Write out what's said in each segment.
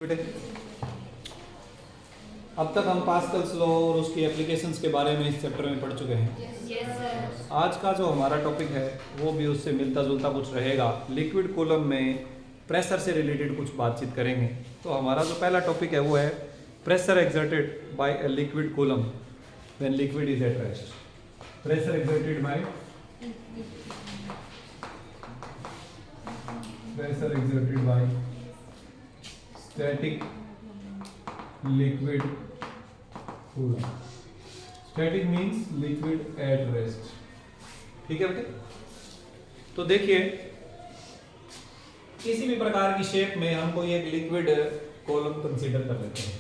बेटे अब तक हम पास्कल्स लॉ और उसकी एप्लीकेशंस के बारे में इस चैप्टर में पढ़ चुके हैं। आज का जो हमारा टॉपिक है वो भी उससे मिलता जुलता कुछ रहेगा। लिक्विड कूलम में प्रेशर से रिलेटेड कुछ बातचीत करेंगे। तो हमारा जो पहला टॉपिक है वो है pressure exerted by a liquid coulomb when liquid is at rest. Pressure exerted by static liquid coolant. Static means liquid at rest. ठीक है बेटे। तो देखिए किसी भी प्रकार की शेप में हम कोई एक लिक्विड कॉलम कंसीडर कर लेते हैं,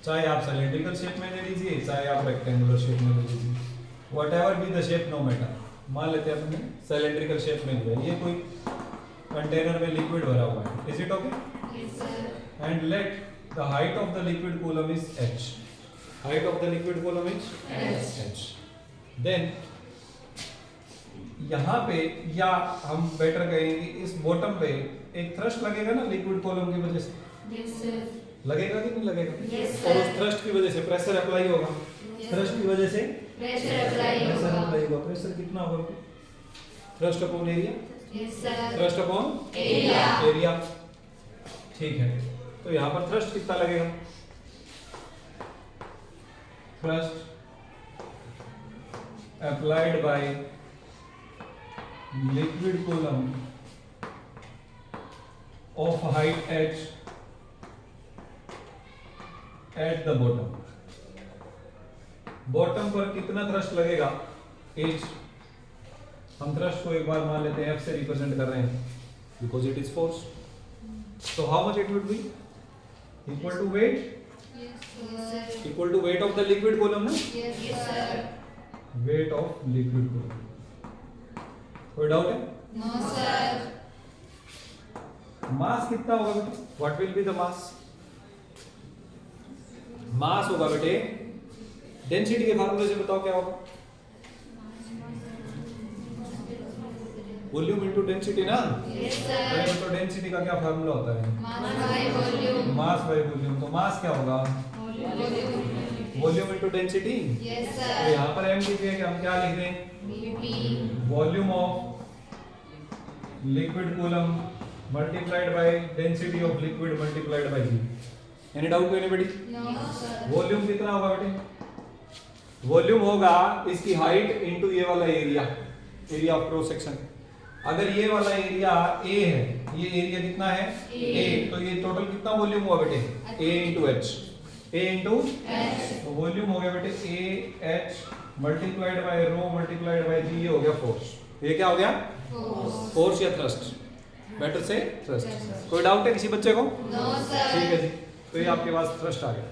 चाहे आप सिलेंड्रिकल शेप में ले लीजिए चाहे आप रेक्टेंगुलर शेप में ले लीजिए, whatever be the shape no matter. मान लेते हैं अपने सिलेंड्रिकल शेप में लिया, ये कोई कंटेनर में लिक्विड भरा हुआ है। Is it okay? Yes sir. And let the height of the liquid column is h. Height of the liquid column is h. Then यहाँ पे या हम बेटर कहेंगे इस बॉटम पे एक थ्रस्ट लगेगा ना लिक्विड कॉलम की वजह से। yes, sir. लगेगा कि नहीं लगेगा? yes, और उस थ्रस्ट की वजह से प्रेशर अप्लाई होगा। थ्रस्ट की वजह से प्रेशर अप्लाई होगा। प्रेशर कितना होगा? Thrust upon area. yes, thrust upon area. ठीक है, तो यहाँ पर थ्रस्ट कितना लगेगा? Thrust applied by liquid column of height h at the bottom. Bottom पर कितना थ्रस्ट लगेगा? h। हम थ्रस्ट को एक बार मान लेते हैं f से रिप्रेजेंट कर रहे हैं because it is force. So how much it would be? Equal to weight? Yes, sir. Equal to weight of the liquid column, ना? Yes, sir. Weight of liquid column. कोई डाउट है? No, sir. मास कितना होगा बेटे? What will be the mass? मास होगा बेटे, density के फार्मूले से बताओ क्या होगा? वॉल्यूम इनटू डेंसिटी ना? Yes sir. तो डेंसिटी का क्या फार्मूला होता है? Mass by volume. Mass by volume. तो मास क्या होगा? Volume into density. Yes sir. तो यहाँ पर m की जगह हम क्या लिख दें? Vp। Volume of liquid column multiplied by density of liquid multiplied by g। Any doubt anybody? No sir. Volume कितना होगा बेटे? वॉल्यूम होगा इसकी हाइट इनटू ये वाला area, area of cross section. अगर ये वाला एरिया A है, ये एरिया कितना है? A। तो ये टोटल कितना वॉल्यूम हुआ बेटे? A into H। A into H। तो वॉल्यूम हो गया बेटे A H multiplied by rho multiplied by G। ये हो गया फोर्स। ये क्या हो गया? फोर्स या थ्रस्ट। बेटर से थ्रस्ट। कोई डाउट है किसी बच्चे को? No sir. ठीक है जी, तो ये आपके पास थ्रस्ट आ गया।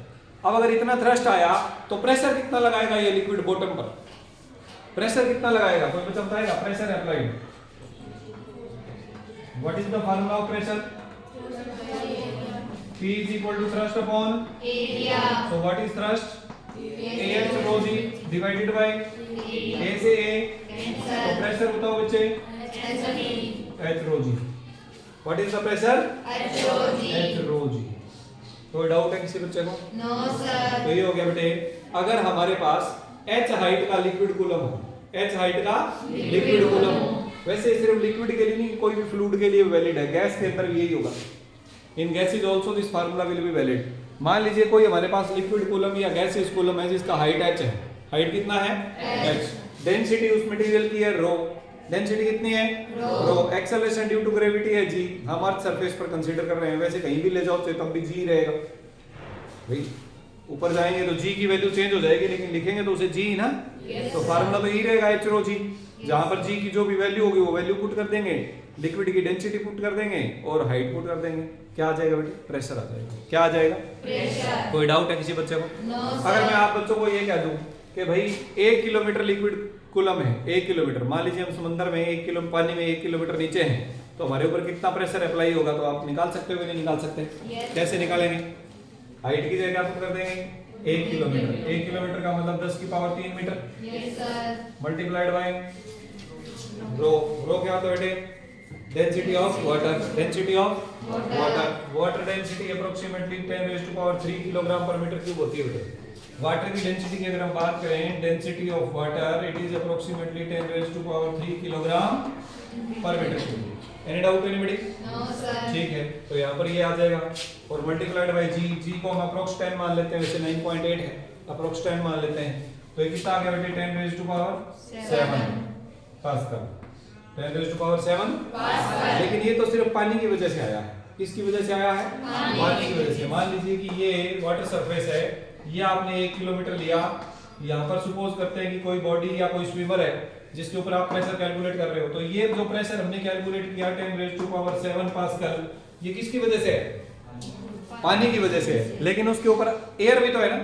अब अगर इतना थ्रस्ट आया तो प्रेशर कितना लगाएगा ये लिक्विड बॉटम पर? प्रेशर कितना लगाएगा? कोई बच्चा बताएगा? Pressure applied. What is the formula of pressure? P is equal to thrust upon area. So what is thrust? AH rho g divided by A से A। तो प्रेशर बताओ बच्चे? H rho g। What is the pressure? H rho g। कोई doubt है किसी बच्चे को? No sir. तो ये हो गया बेटे, अगर हमारे पास H हाइट का लिक्विड कूलम हो, H हाइट का लिक्विड कूलम हो, वैसे सिर्फ लिक्विड के लिए नहीं, कोई भी फ्लूइड के लिए वैलिड है, गैस के अंदर भी यही होगा। In gases also this formula will be valid. मान लीजिए कोई हमारे पास लिक्विड कूलम या गैसियस कूलम है जिसका हाइट h है। हाइट कितना है? h। डेंसिटी उस मटेरियल की है रो। डेंसिटी कितनी है? रो। एक्सेलरेशन ड्यू टू ग्रेविटी है g। हम अर्थ सरफेस पर कंसीडर कर रहे हैं, वैसे कहीं भी ले जाओ तो तब भी g रहेगा भाई। ऊपर जाएंगे तो g की वैल्यू चेंज हो जाएगी, लेकिन लिखेंगे तो उसे g ना। तो फार्मूला तो यही रहेगा h रो g। जहां पर g की जो भी वैल्यू होगी वो वैल्यू पुट कर देंगे, लिक्विड की डेंसिटी पुट कर देंगे और हाइट पुट कर देंगे। क्या आ जाएगा बेटे? प्रेशर आ जाएगा। क्या आ जाएगा? प्रेशर। कोई डाउट है किसी बच्चे को? No sir. अगर मैं आप बच्चों को ये कह दूं कि भाई 1 किलोमीटर लिक्विड कूलम है, 1 किलोमीटर, मान लीजिए हम समुद्र में 1 किलो पानी में 1 किलोमीटर नीचे हैं, तो हमारे ऊपर कितना प्रेशर अप्लाई होगा? तो आप निकाल सकते हो कि नहीं निकाल सकते? कैसे निकालेंगे? हाइट की जगह पुट कर देंगे 1 किलोमीटर। 1 किलोमीटर का मतलब 10 की power 3 metre. Yes sir. Multiplied by rho. Rho क्या होता है बेटे? Density of water, density of water, water density approximately 10 raised to power 3 kilogram per metre cube होती है बेटे। वाटर की डेंसिटी की अगर हम बात करें, density of water it is approximately 10 raised to power 3 kilogram per metre cube. Any doubt anybody? No sir. ठीक है, तो यहाँ पर ये आ जाएगा और मल्टीप्लाइड बाय जी, जी को हम अप्रोक्स 10 मान लेते हैं, वैसे 9.8 है, अप्रोक्स 10 मान लेते हैं, तो ये कितना आ गया बेटे 10 raised to power 7 pascal, 10 raised to power 7 pascal. लेकिन ये तो सिर्फ पानी की वजह से आया है, किसकी वजह से आया है? पानी की वजह से। मान लीजिए कि ये वाटर सरफेस है, ये आपने 1 किलोमीटर लिया, यहाँ पर सपोज करते हैं कि कोई बॉडी या कोई स्विमर है जिसके ऊपर आप प्रेशर कैलकुलेट कर रहे हो, तो ये जो प्रेशर हमने कैलकुलेट किया 10 raised to power 7 पास्कल, ये किसकी वजह से है? पानी की वजह से है। लेकिन उसके ऊपर एयर भी तो है ना,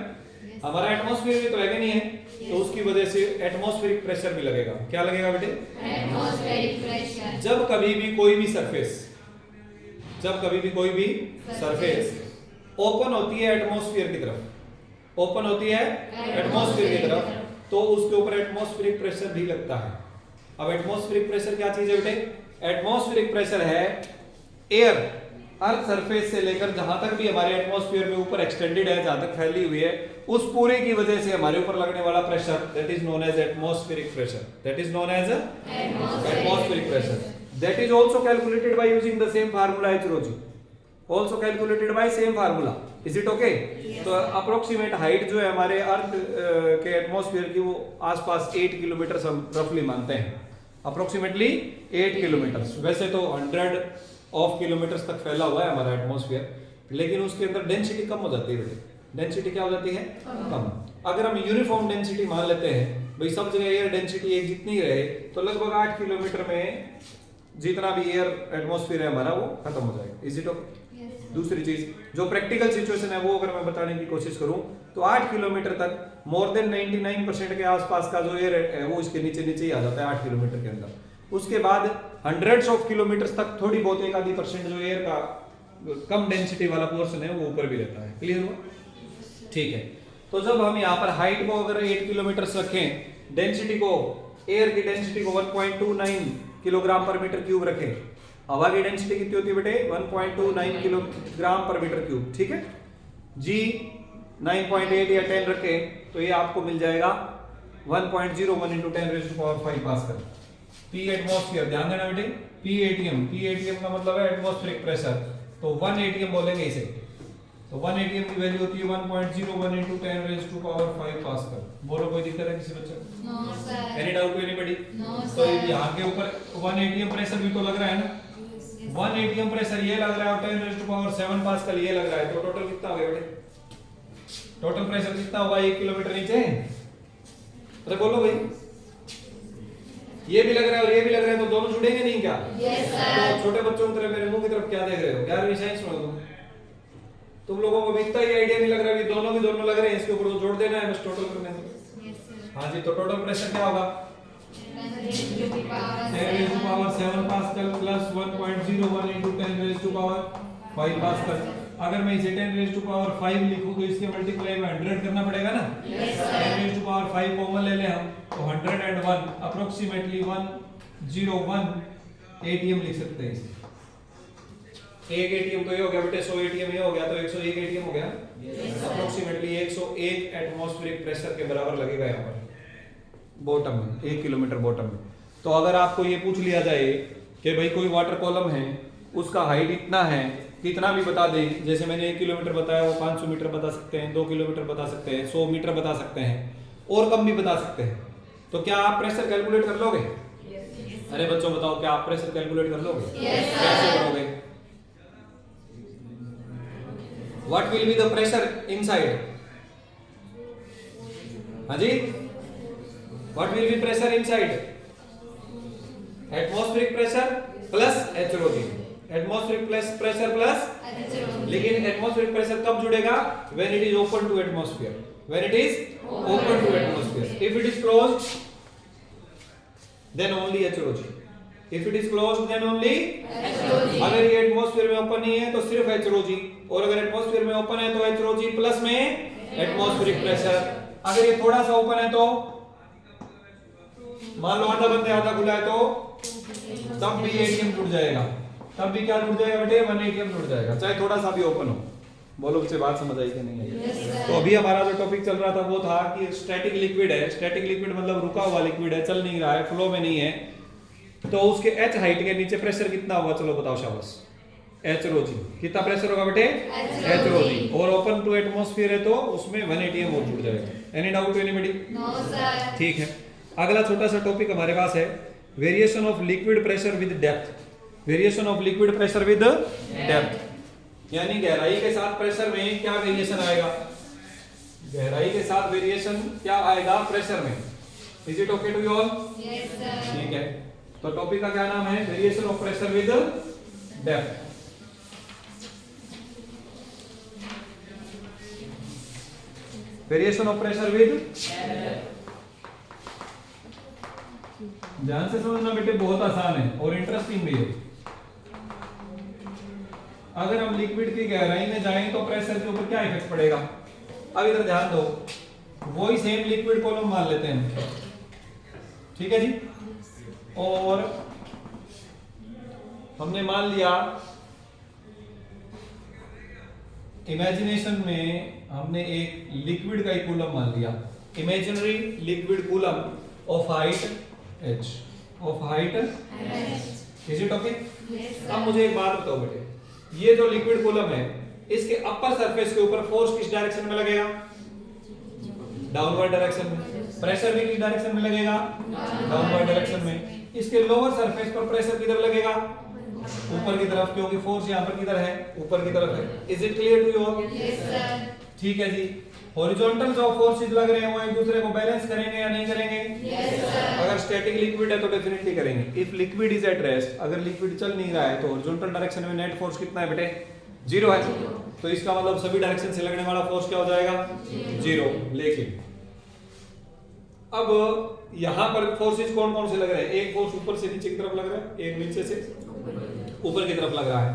हमारा एटमॉस्फेयर भी तो है कि नहीं है, तो उसकी वजह से एटमॉस्फेरिक प्रेशर भी लगेगा। क्या लगेगा बेटे? Atmospheric pressure. जब कभी भी कोई भी सरफेस, जब कभी भी कोई भी सरफेस ओपन होती है एटमॉस्फेयर की तरफ, ओपन होती है एटमॉस्फेयर की तरफ, तो उसके ऊपर एटमॉस्फेरिक प्रेशर भी लगता है। अब एटमॉस्फेरिक प्रेशर क्या चीज है बेटे? एटमॉस्फेरिक प्रेशर है एयर अर्थ सरफेस से लेकर जहां तक भी हमारे एटमॉस्फेयर में ऊपर एक्सटेंडेड है, जहां तक फैली हुई है, उस पूरे की वजह से हमारे ऊपर लगने वाला pressure, that is known as atmospheric pressure, that is known as atmospheric pressure. That is also calculated by using the same formula H rho G, also calculated by same formula. Is it okay? तो approximate height जो है हमारे अर्थ के atmosphere की, वो आसपास 8 kilometre हम रफली मानते हैं, अप्रोक्सीमेटली 8 किलोमीटर। वैसे तो 100 ऑफ किलोमीटर्स तक फैला हुआ है हमारा एटमॉस्फेयर, लेकिन उसके अंदर डेंसिटी कम हो जाती है। डेंसिटी क्या हो जाती है? कम। अगर हम यूनिफॉर्म डेंसिटी मान लेते हैं, भाई सब जगह एयर डेंसिटी एक जितनी रहे, तो लगभग 8 किलोमीटर में जितना भी एयर एटमॉस्फेयर है हमारा वो खत्म हो जाएगा। Is it okay? दूसरी चीज जो प्रैक्टिकल सिचुएशन है वो अगर मैं बताने की कोशिश करूं, तो 8 किलोमीटर तक मोर देन 99% के आसपास का जो एयर है वो इसके नीचे नीचे ही आ जाता है 8 किलोमीटर के अंदर। उसके बाद हंड्रेड्स ऑफ किलोमीटर्स तक थोड़ी बहुत 1-2% जो एयर का कम डेंसिटी वाला पोर्शन है वो ऊपर भी रहता है। क्लियर हुआ? ठीक है, तो जब हम यहाँ पर हाइट को अगर 8 किलोमीटर रखें, डेंसिटी को, एयर की डेंसिटी को 1.29 किलोग्राम पर मीटर क्यूब रखें, हवा की डेंसिटी कितनी होती है बेटे? 1.29 किलोग्राम पर मीटर क्यूब। ठीक है, जी 9.8 या 10 रखें, तो ये आपको मिल जाएगा 1.01 into 10 raised to power 5 pascal. P atmosphere, ध्यान देना बेटे, पी एटीएम, पी एटीएम का मतलब है एटमॉस्फेरिक प्रेशर, तो 1 एटीएम बोलेंगे इसे, तो 1 एटीएम की वैल्यू होती है 1.01 into 10 raised to power 5 pascal. बोलो, कोई दिक्कत है किसी बच्चे को? No sir. Any doubt anybody? No तो सर। यहाँ के ऊपर 1 एटीएम प्रेशर भी तो लग रहा है ना, 1 एटीएम प्रेशर ये लग रहा है, 10 raised to power 7 पास्कल ये लग रहा है, तो टोटल कितना हो गया बेटे? टोटल प्रेशर कितना होगा 1 किलोमीटर नीचे? अरे बोलो भाई, ये भी लग रहा है और ये भी लग रहा है, तो दोनों जुड़ेंगे नहीं क्या? Yes sir. तो छोटे बच्चों की तरफ, मेरे मुंह की तरफ क्या देख रहे हो? 11वीं साइंस में तुम लोगों को भी इतना ही आइडिया नहीं लग रहा कि दोनों भी दोनों लग रहे हैं, इसके ऊपर तो जोड़ देना है बस टोटल करने से। Yes sir. हाँ जी, तो टोटल प्रेशर क्या होगा? 10 raised to power 10 raised to power 7 pascal plus 1.01 into 10 raised to power 5 pascal. अगर मैं इसे 10 raised to power 5 लिखूं, तो इसके मल्टीप्लाई में 100 करना पड़ेगा ना। Yes sir. 10 raised to power 5 common ले लें हम, तो 101 अप्रोक्सीमेटली 101 एटीएम लिख सकते हैं इसे। एक एटीएम तो ये हो गया बेटे, 100 एटीएम ये हो गया, तो 101 एटीएम हो गया। अप्रोक्सीमेटली 101 एटमॉस्फेरिक प्रेशर के बराबर लगेगा यहाँ पर बॉटम में, 1 किलोमीटर बॉटम में। तो अगर आपको ये पूछ लिया जाए कि भाई कोई वाटर कॉलम है, उसका हाइट इतना है, कितना भी बता दें, जैसे मैंने 1 किलोमीटर बताया, वो 500 मीटर बता सकते हैं, 2 किलोमीटर बता सकते हैं, 100 मीटर बता सकते हैं, और कम भी बता सकते हैं, तो क्या आप प्रेशर कैलकुलेट कर लोगे? अरे बच्चों बताओ, क्या आप प्रेशर कैलकुलेट कर लोगे? कैसे करोगे? What will be the pressure inside? हाँ जी, what will be pressure inside? Atmospheric pressure plus HROG, atmospheric pressure plus, लेकिन atmospheric pressure कब जुड़ेगा? When it is open to atmosphere, when it is open to atmosphere. If it is closed, then only HROG. If it is closed, then only HROG. अगर ये atmosphere में open नहीं है तो सिर्फ HROG, और अगर एटमॉस्फेयर में ओपन है तो HROG प्लस में एटमॉस्फेरिक प्रेशर। अगर ये थोड़ा सा ओपन है तो मान लो आधा बंद है आधा खुला है, तो तब भी एटीएम जुड़ जाएगा, तब भी क्या जुड़ जाएगा बेटे, 1 एटीएम जुड़ जाएगा, चाहे थोड़ा सा भी ओपन हो। बोलो बच्चे बात समझ आई कि नहीं आई? Yes, sir. तो अभी हमारा जो टॉपिक चल रहा था वो था कि स्टैटिक लिक्विड है, स्टैटिक लिक्विड मतलब रुका हुआ लिक्विड है, चल नहीं रहा है, फ्लो में नहीं है, तो उसके h हाइट के नीचे प्रेशर कितना होगा, चलो बताओ शाबाश। h रो जी, कितना प्रेशर होगा बेटे, h रो जी, और ओपन टू एटमॉस्फेयर है तो उसमें 1 एटीएम और जुड़ जाएगा। Any doubt anybody? No, sir. ठीक है, अगला छोटा सा टॉपिक हमारे पास है variation of liquid pressure with depth. Variation of liquid pressure with depth, यानी गहराई के साथ प्रेशर में क्या वेरिएशन आएगा, गहराई के साथ वेरिएशन क्या आएगा प्रेशर में। Is it okay to you all? Yes, sir. ठीक है, तो टॉपिक का क्या नाम है, variation of pressure with depth. Variation of pressure with, ध्यान से समझना बेटे, बहुत आसान है और इंटरेस्टिंग भी है। अगर हम लिक्विड की गहराई में जाएं तो प्रेशर के ऊपर क्या इफेक्ट पड़ेगा। अब इधर ध्यान दो, वही सेम लिक्विड कॉलम मान लेते हैं, ठीक है जी, और हमने मान लिया इमेजिनेशन में हमने एक लिक्विड का कूलम मान लिया, imaginary liquid coulomb of height h, of height. Is it okay? Yes, sir. अब मुझे एक बात बताओ बेटे, ये जो लिक्विड कूलम है इसके अपर सरफेस के ऊपर फोर्स किस डायरेक्शन में लगेगा, डाउनवर्ड डायरेक्शन में। प्रेशर भी किस डायरेक्शन में लगेगा, डाउनवर्ड डायरेक्शन में। इसके लोअर सरफेस पर प्रेशर किधर लगेगा, ऊपर की तरफ, क्योंकि फोर्स यहाँ पर किधर है, ऊपर की तरफ है। Is it clear to you all? Yes, sir. ठीक है जी, हॉरिजॉन्टल जो फोर्सेस लग रहे हैं वो एक दूसरे को बैलेंस करेंगे या नहीं करेंगे? Yes, sir. अगर स्टैटिक लिक्विड है तो डेफिनेटली करेंगे। If liquid is at rest, अगर लिक्विड चल नहीं रहा है तो हॉरिजॉन्टल डायरेक्शन में नेट फोर्स कितना है बेटे, 0 है, तो इसका मतलब सभी डायरेक्शन से लगने वाला फोर्स क्या हो जाएगा, 0। लेकिन अब यहाँ पर फोर्सेस कौन कौन से लग रहे हैं, एक फोर्स ऊपर से नीचे की तरफ लग रहा है, एक नीचे से ऊपर की तरफ लग रहा है।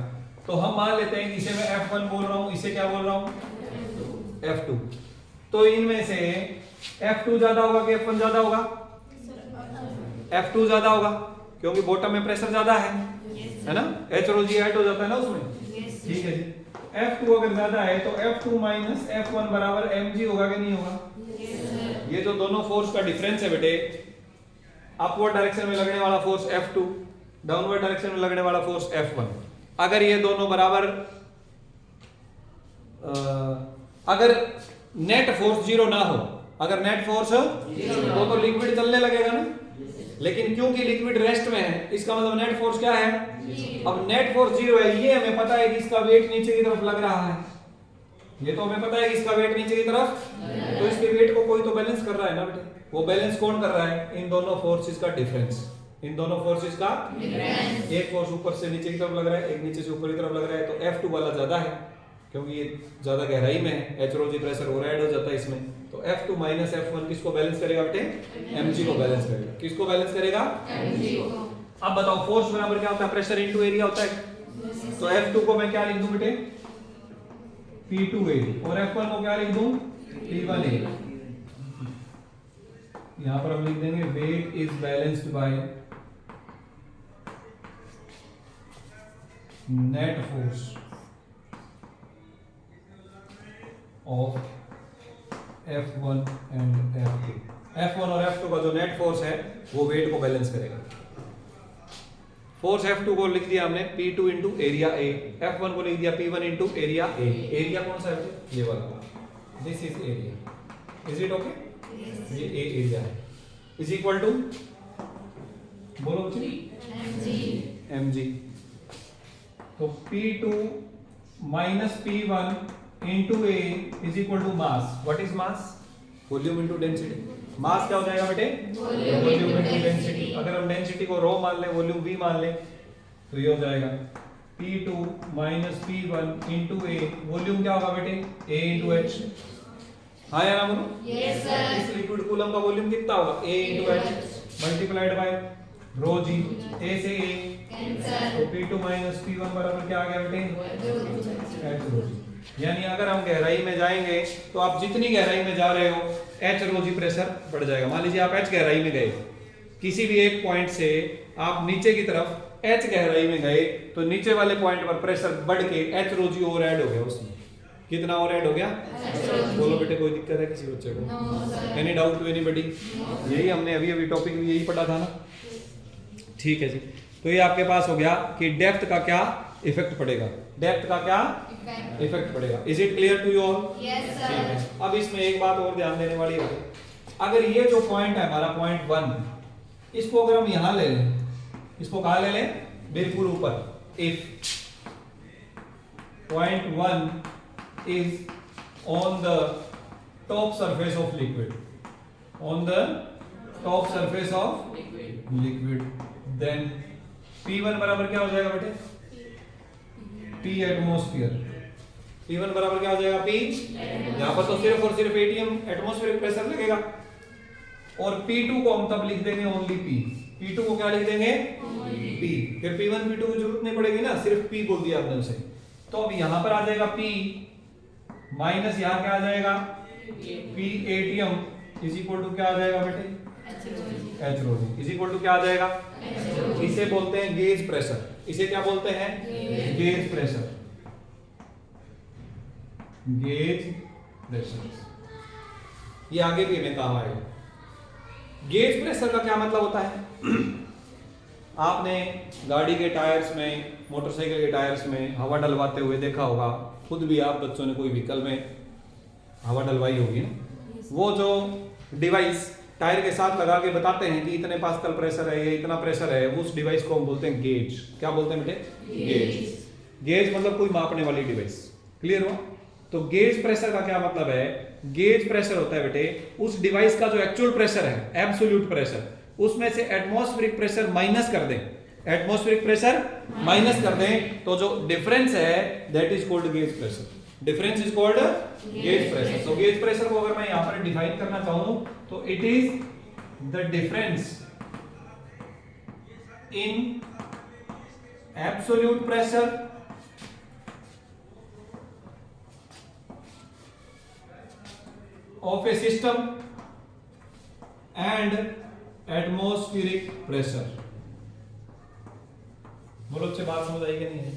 तो हम मान लेते हैं कि इसे मैं F1 बोल रहा हूँ, इसे क्या बोल रहा हूँ, F2। तो इनमें से F2 ज्यादा होगा कि F1 ज्यादा होगा, F2 ज्यादा होगा, क्योंकि बॉटम में प्रेशर ज्यादा है ना, H रो जी ऐड हो जाता है ना उसमें। Yes. ठीक है जी, F2 अगर ज्यादा है तो F2 माइनस F1 बराबर mg होगा कि नहीं होगा। Yes, sir. ये जो दोनों फोर्स का डिफरेंस है बेटे, अपवर्ड डायरेक्शन में लगने वाला फोर्स F2, डाउनवर्ड डायरेक्शन में लगने वाला फोर्स F1, अगर ये दोनों बराबर, अगर नेट फोर्स 0 ना हो, अगर नेट फोर्स तो लिक्विड चलने लगेगा ना, लेकिन क्योंकि लिक्विड रेस्ट में है इसका मतलब नेट फोर्स क्या है, अब नेट फोर्स 0 है, ये हमें पता है कि इसका वेट नीचे की तरफ लग रहा है, ये तो हमें पता है कि इसका वेट नीचे की तरफ, तो इसके वेट को कोई तो बैलेंस कर रहा है ना बेटे। वो बैलेंस कौन कर रहा है, इन दोनों फोर्सेस का डिफरेंस, इन दोनों फोर्सेस का डिफरेंस। एक फोर्स ऊपर से नीचे की तरफ लग रहा है, एक नीचे से ऊपर की तरफ लग रहा है, तो F2 वाला ज्यादा है क्योंकि ये ज्यादा गहराई में है, H रो जी प्रेशर और ऐड हो जाता है इसमें। तो F2 माइनस F1 किसको बैलेंस करेगा बेटे, mg को बैलेंस करेगा। किसको बैलेंस करेगा, mg को। अब बताओ फोर्स बराबर क्या होता है, प्रेशर इनटू एरिया होता है। तो F2 को मैं क्या लिख दूं बेटे, P2A, और F1 को क्या लिख दूं, P1A। यहां पर हम लिख देंगे weight is balanced by net force of F1 and F2। F1 और F2 का जो नेट फोर्स है वो वेट को बैलेंस करेगा। फोर्स F2 को लिख दिया हमने P2 into area A, F1 को लिख दिया P1 into area A। Area कौन सा है, ये वाला, this is area. Is it okay, ये A एरिया है, इज इक्वल टू, बोलो बच्चे, mg। तो P2 minus P1 into A is equal to mass. What is mass? Volume into density. मास क्या हो जाएगा बेटे, वॉल्यूम into density। अगर हम डेंसिटी को रो मान लें, वॉल्यूम V मान लें, तो ये हो जाएगा P2 minus P1 into A। Volume क्या होगा बेटे, A into H। हाँ या ना बोलो, Yes, sir. इस लिक्विड कूलम का वॉल्यूम कितना होगा, A into H multiplied by rho G, A से A, तो P2 minus P1 बराबर क्या आ गया बेटे, H रो जी। यानी अगर हम गहराई में जाएंगे तो आप जितनी गहराई में जा रहे हो H रो जी प्रेशर बढ़ जाएगा। मान लीजिए आप H गहराई में गए, किसी भी एक पॉइंट से आप नीचे की तरफ एच गहराई में गए तो नीचे वाले पॉइंट पर प्रेशर बढ़ के एच रो जी और ऐड हो गया उसमें। कितना और ऐड हो गया? बोलो बेटे, कोई दिक्कत है किसी बच्चे को? Any doubt to anybody? यही हमने अभी अभी टॉपिक भी यही पढ़ा था ना। ठीक है जी, तो ये आपके पास हो गया कि डेप्थ का क्या इफेक्ट पड़ेगा, डेप्थ का क्या इफेक्ट पड़ेगा। Is it clear to you all? Yes sir. अब इसमें एक बात और ध्यान देने वाली है, अगर ये जो पॉइंट है हमारा पॉइंट 1, इसको अगर हम यहां ले लें, इसको कहां ले लें? बिल्कुल ऊपर। If point 1 is on the top surface of liquid, on the top surface of liquid, then P1 बराबर क्या हो जाएगा बेटे? P atmosphere. P1 बराबर क्या हो जाएगा? P, यहां पर तो सिर्फ और सिर्फ एटीएम एटमॉस्फेरिक प्रेशर लगेगा, और P2 को हम तब लिख देंगे ओनली P। P2 को क्या लिख देंगे? P। फिर P1 P2 की जरूरत नहीं पड़ेगी ना, सिर्फ P बोल दिया आपने उसे। तो अब यहां पर आ जाएगा P माइनस यहां क्या आ जाएगा? P ATM is equal to क्या आ जाएगा बेटे? H rho g is equal to क्या आ जाएगा? इसे बोलते हैं गेज प्रेशर। इसे क्या बोलते हैं? Gauge pressure. गेज प्रेशर ये आगे भी हमें काम आएगा। गेज प्रेशर का क्या मतलब होता है? आपने गाड़ी के टायर्स में, मोटरसाइकिल के टायर्स में हवा डलवाते हुए देखा होगा, खुद भी आप बच्चों ने कोई व्हीकल में हवा डलवाई होगी ना। वो जो डिवाइस टायर के साथ लगा के बताते हैं कि इतने पास्कल प्रेशर है, ये इतना प्रेशर है, उस डिवाइस को हम बोलते हैं गेज। क्या बोलते हैं बेटे? गेज। गेज मतलब कोई मापने वाली डिवाइस। क्लियर हो? तो गेज प्रेशर का क्या मतलब है? गेज प्रेशर होता है बेटे उस डिवाइस का जो एक्चुअल प्रेशर है, एब्सोल्यूट प्रेशर, उसमें से एटमॉस्फेरिक प्रेशर माइनस कर दें, एटमॉस्फेरिक प्रेशर माइनस कर दें, तो जो डिफरेंस है that is called gauge pressure. Difference is called gauge pressure. तो गेज प्रेशर को अगर मैं यहां पर डिफाइन करना चाहूं तो it is the difference in absolute pressure of a system and atmospheric pressure। बोलो अच्छे बात समझ आई कि नहीं है?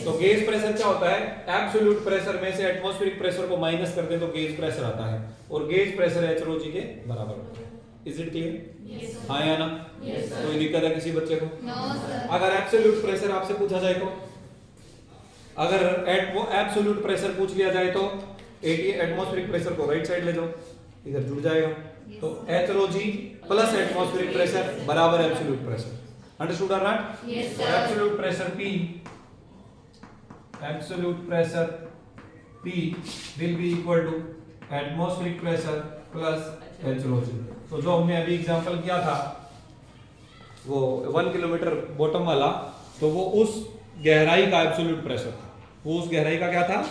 तो गेज प्रेशर क्या होता है? एब्सोल्यूट प्रेशर में से एटमॉस्फेरिक प्रेशर को माइनस कर दें तो गेज प्रेशर आता है, और गेज प्रेशर एच रो जी के बराबर होता है। Is it clear? हाँ या ना? कोई दिक्कत है किसी बच्चे को? अगर एब्सोल्यूट प्रेशर आपसे पूछा जाए तो, अगर एब्सोल्यूट प्रेशर पूछ लिया जाए तो एटमॉस्फेरिक प्रेशर को राइट साइड ले जाओ, इधर जुड़ जाएगा। तो H rho G plus atmospheric pressure बराबर एब्सोल्यूट प्रेशर। अंडरस्टूड और not? Absolute pressure P, absolute pressure P will be equal to atmospheric pressure plus H rho G. तो जो हमने अभी एग्जांपल किया था वो 1 किलोमीटर बॉटम वाला, तो वो उस गहराई का एब्सोल्यूट प्रेशर, वो उस गहराई का क्या था?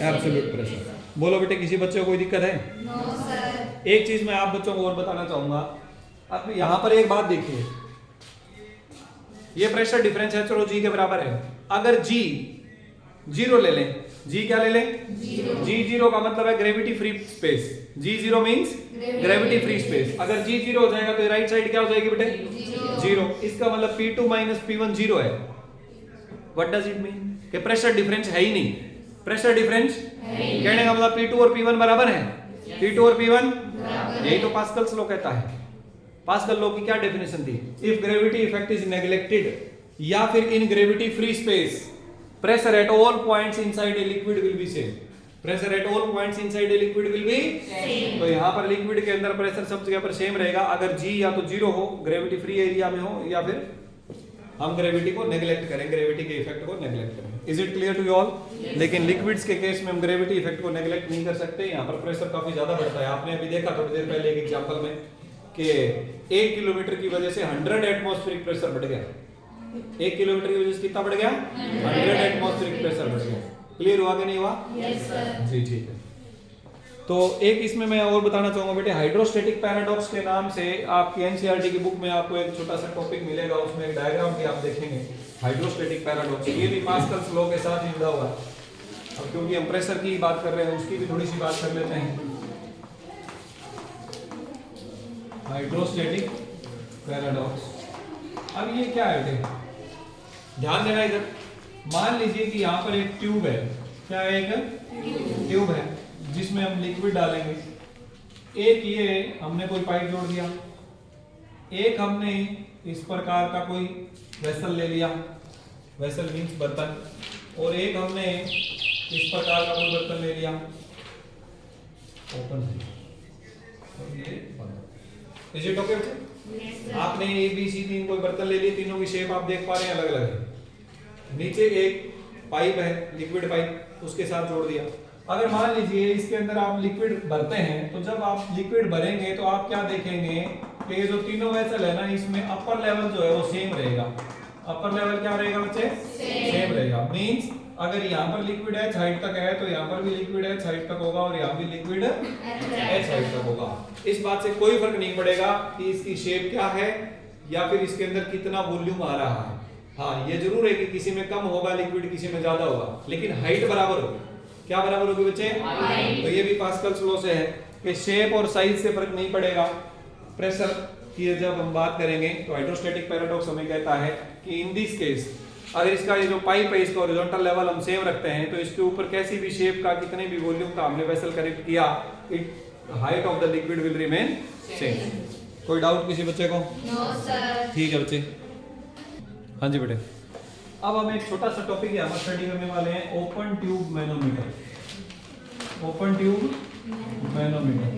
Absolute pressure. बोलो बेटे किसी बच्चे को कोई दिक्कत है? No sir. एक चीज मैं आप बच्चों को और बताना चाहूंगा। अब यहां पर एक बात देखिए, ये प्रेशर डिफरेंस एच रो जी के बराबर है। अगर G जीरो ले लें, G क्या ले लें? G जीरो का मतलब है gravity free space. G zero means gravity free space. अगर G जीरो हो जाएगा तो राइट साइड क्या हो जाएगी बेटे? जीरो। इसका मतलब P2 माइनस P1 जीरो है। What does it mean? कि प्रेशर डिफरेंस है ही नहीं। प्रेशर डिफरेंस कहने का मतलब P2 और P1 बराबर है। P2 और P1 यही तो पास्कल्स लॉ कहता है। पास्कल लॉ की क्या डेफिनेशन थी? If gravity effect is neglected, या फिर इन gravity free space, pressure at all points inside a liquid will be same. Pressure at all points inside a liquid will be same. तो यहां पर liquid के अंदर प्रेशर सब जगह पर सेम रहेगा, अगर G या तो जीरो हो, ग्रेविटी फ्री एरिया में हो, या फिर हम ग्रेविटी को नेग्लेक्ट करें, ग्रेविटी के इफेक्ट को नेग्लेक्ट करें। Is it clear to you all? लेकिन लिक्विड्स के केस में हम ग्रेविटी इफेक्ट को नेग्लेक्ट नहीं कर सकते। यहाँ पर प्रेशर काफी ज्यादा बढ़ता है। आपने अभी देखा थोड़ी देर पहले एक एग्जांपल में कि 1 किलोमीटर की वजह से 100 एटमॉस्फेरिक प्रेशर बढ़ गया। 1 किलोमीटर की वजह से कितना बढ़ गया? 100 एटमॉस्फेरिक प्रेशर बढ़ गया। क्लियर हुआ कि नहीं हुआ? Yes sir. जी ठीक है। तो एक इसमें मैं और बताना चाहूंगा बेटे, हाइड्रोस्टैटिक पैराडॉक्स के नाम से आपकी एनसीईआरटी की बुक में आपको एक छोटा सा टॉपिक मिलेगा, उसमें एक डायग्राम भी आप देखेंगे। हाइड्रोस्टैटिक पैराडॉक्स ये भी पास्कल्स लॉ के साथ ही जुड़ा हुआ है। अब क्योंकि हम प्रेशर की बात कर रहे हैं, उसकी भी थोड़ी सी बात कर लेते हैं। Hydrostatic paradox. अब ये क्या है बेटे, ध्यान देना इधर। मान लीजिए कि यहाँ पर एक ट्यूब है, क्या है, एक ट्यूब है जिसमें हम लिक्विड डालेंगे। एक ये हमने कोई पाइप जोड़ दिया, एक हमने इस प्रकार का कोई वेसल ले लिया, वेसल मीन्स बर्तन, और एक हमने इस प्रकार का कोई बर्तन ले लिया, ओपन है, और ये बंद। इज इट ओके बच्चे? आपने ए बी सी तीन कोई बर्तन ले लिए, तीनों की शेप आप देख पा रहे हैं अलग अलग है। नीचे एक पाइप है, लिक्विड पाइप, उसके साथ जोड़ दिया। अगर मान लीजिए इसके अंदर आप लिक्विड भरते हैं, तो जब आप लिक्विड भरेंगे तो आप क्या देखेंगे कि ये जो तीनों वेसल है ना, इसमें अपर लेवल जो है वो सेम रहेगा। अपर लेवल क्या रहेगा बच्चे? सेम रहेगा। मींस अगर यहाँ पर लिक्विड एच हाइट तक है तो यहाँ पर भी लिक्विड एच हाइट तक होगा, और यहाँ भी लिक्विड एच हाइट तक होगा। इस बात से कोई फर्क नहीं पड़ेगा कि इसकी शेप क्या है या फिर इसके अंदर कितना वॉल्यूम आ रहा है। हाँ, ये जरूर है कि किसी में कम होगा लिक्विड, किसी में ज्यादा होगा, लेकिन हाइट बराबर होगी। क्या बराबर होगी बच्चे? तो ये भी पास्कल्स लॉ से है कि शेप और साइज से फर्क नहीं पड़ेगा। प्रेशर की जब हम बात करेंगे तो हाइड्रोस्टैटिक पैराडॉक्स हमें कहता है कि इन दिस केस अगर इसका ये जो पाइप है इसका हॉरिजॉन्टल लेवल हम सेम रखते हैं, तो इसके ऊपर कैसी भी शेप का, कितने भी वॉल्यूम का हमने वेसल कनेक्ट किया, it height of the liquid will remain same. कोई डाउट किसी बच्चे को? No sir. ठीक है बच्चे। हाँ जी बेटे, अब हम एक छोटा सा टॉपिक यहाँ स्टडी करने वाले हैं, open tube manometer. Open tube manometer.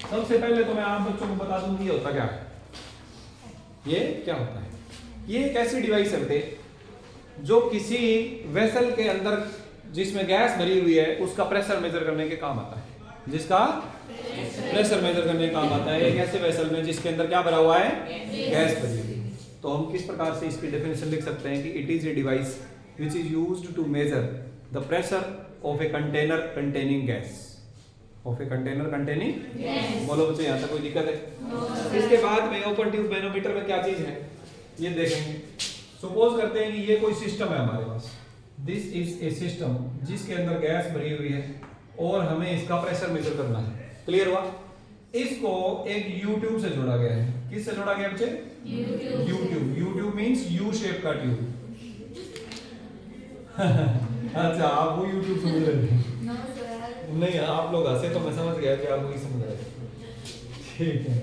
सबसे पहले तो मैं आप बच्चों को बता दूं कि ये होता क्या है। ये क्या होता है? ये एक ऐसी डिवाइस है बेटे जो किसी वेसल के अंदर जिसमें गैस भरी हुई है उसका प्रेशर मेजर करने के काम आता है। जिसका प्रेशर मेजर करने के काम आता है। एक ऐसे वेसल में जिसके अंदर क्या भरा हुआ है? गैस भरी हुई है। तो हम किस प्रकार से इसकी डेफिनेशन लिख सकते हैं कि it is a device which is used to measure the pressure of a container containing gas. Of a container containing, बोलो बच्चे यहाँ तक कोई दिक्कत है? इसके बाद में ओपन ट्यूब मैनोमीटर में क्या चीज है ये देखेंगे। सपोज करते हैं कि ये कोई सिस्टम है हमारे पास, दिस इज ए सिस्टम जिसके अंदर गैस भरी हुई है और हमें इसका प्रेशर मेजर करना है। क्लियर हुआ? इसको एक U-ट्यूब से जोड़ा गया है। किस से जोड़ा गया बच्चे? U-ट्यूब। U-ट्यूब मींस U शेप का ट्यूब। अच्छा, आप वो U-ट्यूब समझ रहे थे? नहीं, आप लोग हंसे तो मैं समझ गया कि आप वही समझ रहे थे। ठीक है,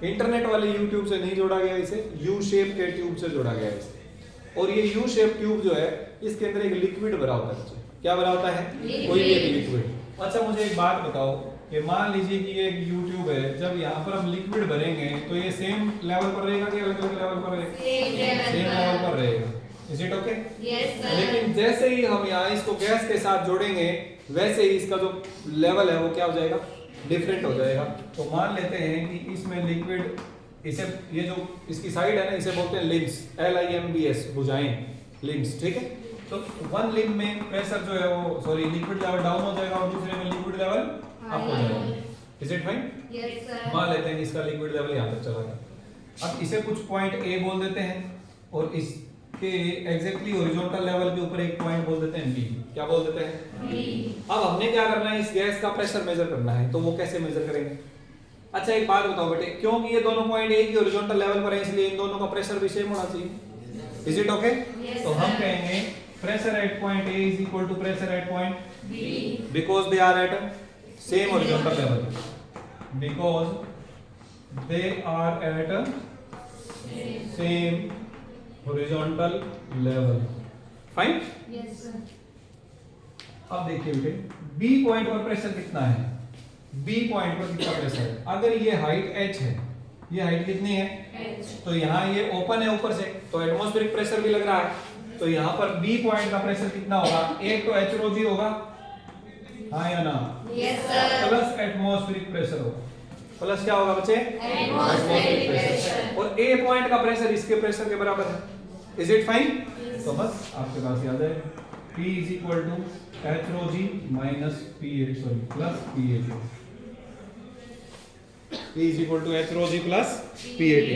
इंटरनेट वाले यूट्यूब से नहीं जोड़ा गया, इसे यू शेप के ट्यूब से जोड़ा गया है इसे। और ये यू शेप ट्यूब जो है इसके अंदर एक लिक्विड भरा होता है। क्या भरा होता है? कोई भी एक लिक्विड। अच्छा, मुझे एक बात बताओ कि मान लीजिए कि ये एक यू ट्यूब है, जब यहाँ पर हम लिक्विड भरेंगे तो ये सेम लेवल पर रहेगा कि अलग अलग लेवल पर रहेगा? सेम लेवल पर रहेगा। Is it okay? Yes sir. लेकिन जैसे ही हम यहाँ इसको गैस के साथ जोड़ेंगे वैसे ही इसका जो लेवल है वो क्या हो जाएगा? डिफरेंट हो जाएगा। तो मान लेते हैं कि इसमें लिक्विड, इसे ये जो इसकी साइड है ना इसे बोलते हैं लिम्स, LIMBS, भुजाएं, लिम्स। ठीक है, तो वन लिम्ब में प्रेशर जो है वो लिक्विड लेवल डाउन हो जाएगा और दूसरे में लिक्विड लेवल अप हो जाएगा। Is it fine? Yes sir. मान लेते हैं कि इसका लिक्विड लेवल यहाँ तक चला गया। अब इसे कुछ पॉइंट A बोल देते हैं और इसके एग्जैक्टली हॉरिजॉन्टल लेवल के ऊपर एक पॉइंट बोल देते हैं B। क्या बोल देते हैं? अब हमने क्या करना है? इस गैस का प्रेशर मेजर करना है। तो वो कैसे मेजर करेंगे? अच्छा, एक बात बताओ बेटे, क्योंकि ये दोनों पॉइंट एक ही हॉरिजॉन्टल लेवल पर है इसलिए इन दोनों का प्रेशर भी सेम होना चाहिए। Is it okay? तो हम कहेंगे pressure at point A is equal to pressure at point B because they are at same horizontal level. Because they are at same horizontal level. Fine? Yes sir. अब देखिए बेटे, B point पर pressure कितना है? B point पर कितना pressure है? अगर ये हाइट h है, ये हाइट कितनी है? h। तो यहाँ ये ओपन है ऊपर से, तो एटमॉस्फेरिक प्रेशर भी लग रहा है। तो यहाँ पर B पॉइंट का प्रेशर कितना होगा? एक तो h rho g होगा, हाँ या ना? Yes sir. Plus atmospheric pressure होगा। प्लस क्या होगा बच्चे? Atmospheric pressure. और A पॉइंट का प्रेशर इसके प्रेशर के बराबर है। Is it fine? तो बस आपके पास याद है P is equal to h rho g minus plus PAT। P is equal to h rho g plus PAT।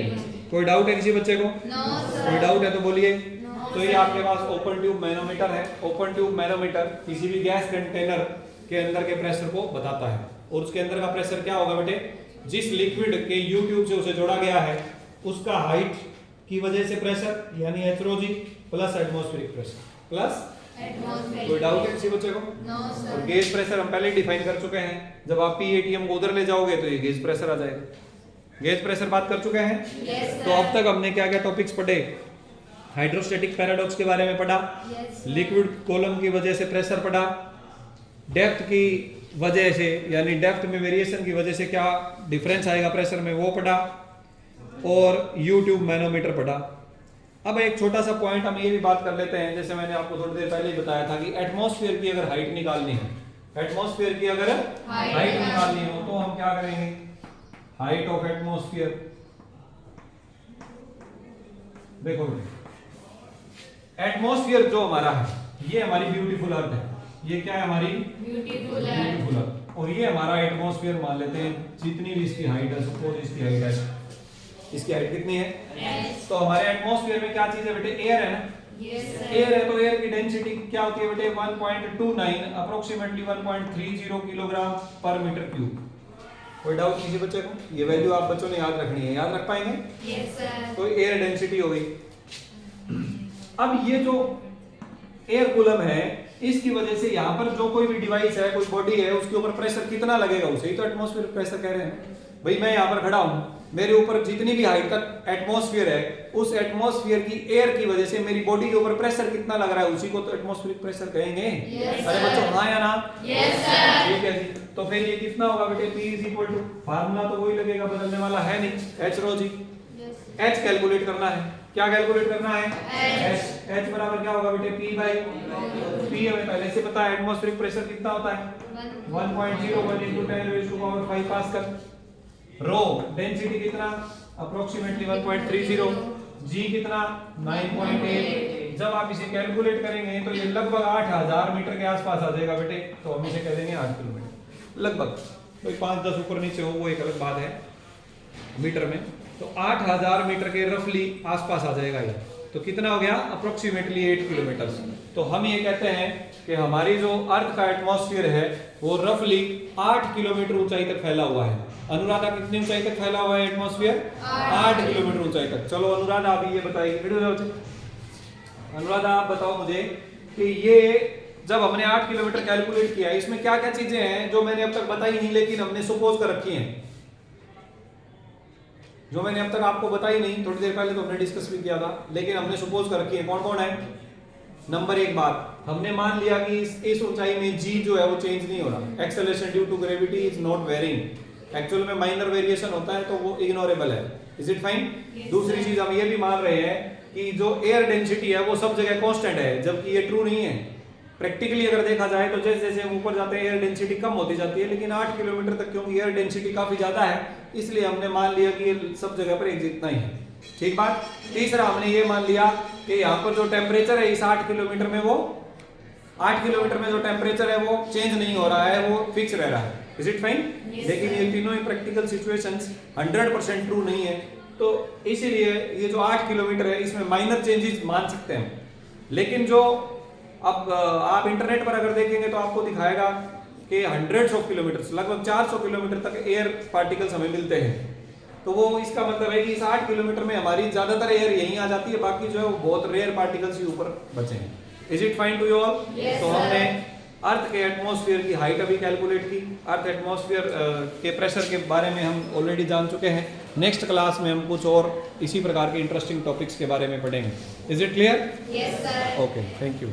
कोई डाउट है किसी बच्चे को? No sir. कोई डाउट है तो बोलिए। No, तो ये आपके पास ओपन ट्यूब मैनोमीटर है। ओपन ट्यूब मैनोमीटर किसी भी गैस कंटेनर के अंदर के प्रेशर को बताता है। और उसके अंदर का प्रेशर क्या होगा बेटे? जिस लिक्विड के U ट्यूब से उसे जोड़ा गया है उसका हाइट की वजह से प्रेशर यानी H rho G plus atmospheric pressure plus atmospheric कोई डाउट है pressure. किसी बच्चे को? No, sir. और गेज प्रेशर हम पहले डिफाइन कर चुके हैं, जब आप पीएटीएम को उधर ले जाओगे तो ये गेज प्रेशर आ जाएगा। गेज प्रेशर बात कर चुके हैं। Yes, sir. तो अब तक हमने क्या क्या टॉपिक्स पढ़े? हाइड्रोस्टैटिक पैराडॉक्स के बारे में पढ़ा, Yes. लिक्विड कॉलम की वजह से प्रेशर पढ़ा, डेप्थ की वजह से यानी डेप्थ में वेरिएशन की वजह से क्या डिफरेंस आएगा प्रेशर में वो पढ़ा, और यू ट्यूब मैनोमीटर पढ़ा। अब एक छोटा सा पॉइंट हम ये भी बात कर लेते हैं, जैसे मैंने आपको थोड़ी देर पहले ही बताया था कि एटमॉस्फेयर की अगर हाइट निकालनी है, एटमॉस्फेयर की अगर हाइट निकालनी हो तो हम क्या करेंगे? हाइट ऑफ एटमॉस्फेयर, देखो एटमॉस्फेयर जो हमारा है ये हमारी ब्यूटीफुल अर्थ है, ये क्या है हमारी Beautiful earth. ब्यूटीफुल अर्थ, और ये हमारा एटमॉस्फेयर मान लेते हैं, जितनी भी इसकी हाइट है, सपोज इसकी हाइट है, इसकी हाइट कितनी है? Yes. तो हमारे एटमॉस्फेयर में क्या चीज है बेटे? एयर है ना। Yes, sir. एयर है तो एयर की डेंसिटी क्या होती है बेटे? 1.29 approximately 1.30 kilogram per metre cube. कोई डाउट किसी बच्चे को? ये वैल्यू आप बच्चों ने याद रखनी है, याद रख पाएंगे? Yes, sir. तो एयर डेंसिटी हो गई। अब ये जो एयर कूलम है, इसकी वजह से यहाँ पर जो कोई भी डिवाइस है, कोई बॉडी है, उसके ऊपर प्रेशर कितना लगेगा उसे ही तो एटमॉस्फेयर प्रेशर कह रहे हैं। भाई मैं यहाँ पर खड़ा हूँ, मेरे ऊपर जितनी भी हाइट तक एटमॉस्फेयर है, उस एटमॉस्फेयर की एयर की वजह से मेरी बॉडी के ऊपर प्रेशर कितना लग रहा है, उसी को तो एटमॉस्फेरिक प्रेशर कहेंगे। Yes, अरे बच्चों हाँ या ना? Yes, sir. ठीक है जी। तो फिर ये कितना होगा बेटे? P is equal to, formula तो वही लगेगा, बदलने वाला है नहीं, h rho g. Yes. H calculate करना है, क्या कैलकुलेट करना है? H. एच बराबर क्या होगा बेटे? P बाई P हमें पहले से पता है, एटमॉस्फेरिक प्रेशर कितना होता है? 1.01 into 10 raised to power 5 pascal. Rho density कितना? अप्रोक्सीमेटली 1.30। जी कितना? 9.8। जब आप इसे कैलकुलेट करेंगे तो ये लगभग 8000 मीटर के आसपास आ जाएगा बेटे, तो हम इसे कह देंगे 8 किलोमीटर लगभग। कोई 5-10 ऊपर नीचे हो वो एक अलग बात है मीटर में। तो 8000 मीटर के रफली आसपास आ जाएगा ये, तो कितना हो गया? Approximately 8 kilometre. तो हम ये कहते हैं कि हमारी जो अर्थ का एटमॉस्फेयर है वो रफली 8 किलोमीटर ऊंचाई तक फैला हुआ है। अनुराधा कितनी ऊंचाई तक फैला हुआ है एटमॉस्फेयर? 8 किलोमीटर ऊंचाई तक। चलो अनुराधा अभी ये बताइए, अनुराधा आप बताओ मुझे कि ये जब हमने 8 किलोमीटर कैलकुलेट किया, इसमें क्या क्या चीजें हैं जो मैंने अब तक बताई नहीं लेकिन हमने सपोज कर रखी हैं, जो मैंने अब तक आपको बताई नहीं, थोड़ी देर पहले तो हमने डिस्कस भी किया था, लेकिन हमने सपोज कर रखी है। कौन कौन है? नंबर एक बात, हमने मान लिया कि इस ऊंचाई में जी जो है वो चेंज नहीं हो रहा, acceleration due to gravity is not varying. Actual में माइनर वेरिएशन होता है तो वो इग्नोरेबल है। Is it fine? दूसरी चीज हम ये भी मान रहे हैं कि जो एयर डेंसिटी है वो सब जगह कांस्टेंट है, जबकि ये ट्रू नहीं है। प्रैक्टिकली अगर देखा जाए तो जैसे जैसे हम ऊपर जाते हैं एयर डेंसिटी कम होती जाती है, लेकिन 8 किलोमीटर तक क्योंकि एयर डेंसिटी काफी ज्यादा है, इसलिए हमने मान लिया कि ये सब जगह पर एक जितना ही है। ठीक बात। तीसरा हमने ये मान लिया कि यहाँ पर जो टेम्परेचर है इस 8 किलोमीटर में, वो 8 किलोमीटर में जो टेम्परेचर है वो चेंज नहीं हो रहा है, वो फिक्स रह रहा है। Is it fine? लेकिन ये तीनों ही प्रैक्टिकल सिचुएशंस 100% ट्रू नहीं है, तो इसीलिए ये जो 8 किलोमीटर है इसमें माइनर चेंजेस मान सकते हैं। लेकिन जो अब आप इंटरनेट पर अगर देखेंगे तो आपको दिखाएगा कि हंड्रेड्स ऑफ किलोमीटर, लगभग 400 किलोमीटर तक एयर पार्टिकल्स हमें मिलते हैं। तो वो इसका मतलब है कि इस 8 किलोमीटर में हमारी ज्यादातर एयर यहीं आ जाती है, बाकी जो है वो बहुत रेयर पार्टिकल्स ही ऊपर बचे हैं। Is it fine to you all? तो हमने अर्थ के एटमॉस्फेयर की हाइट अभी कैलकुलेट की, अर्थ एटमॉस्फेयर के प्रेशर के बारे में हम ऑलरेडी जान चुके हैं। नेक्स्ट क्लास में हम कुछ और इसी प्रकार के इंटरेस्टिंग टॉपिक्स के बारे में पढ़ेंगे। Is it clear? Yes, sir. Okay, thank you.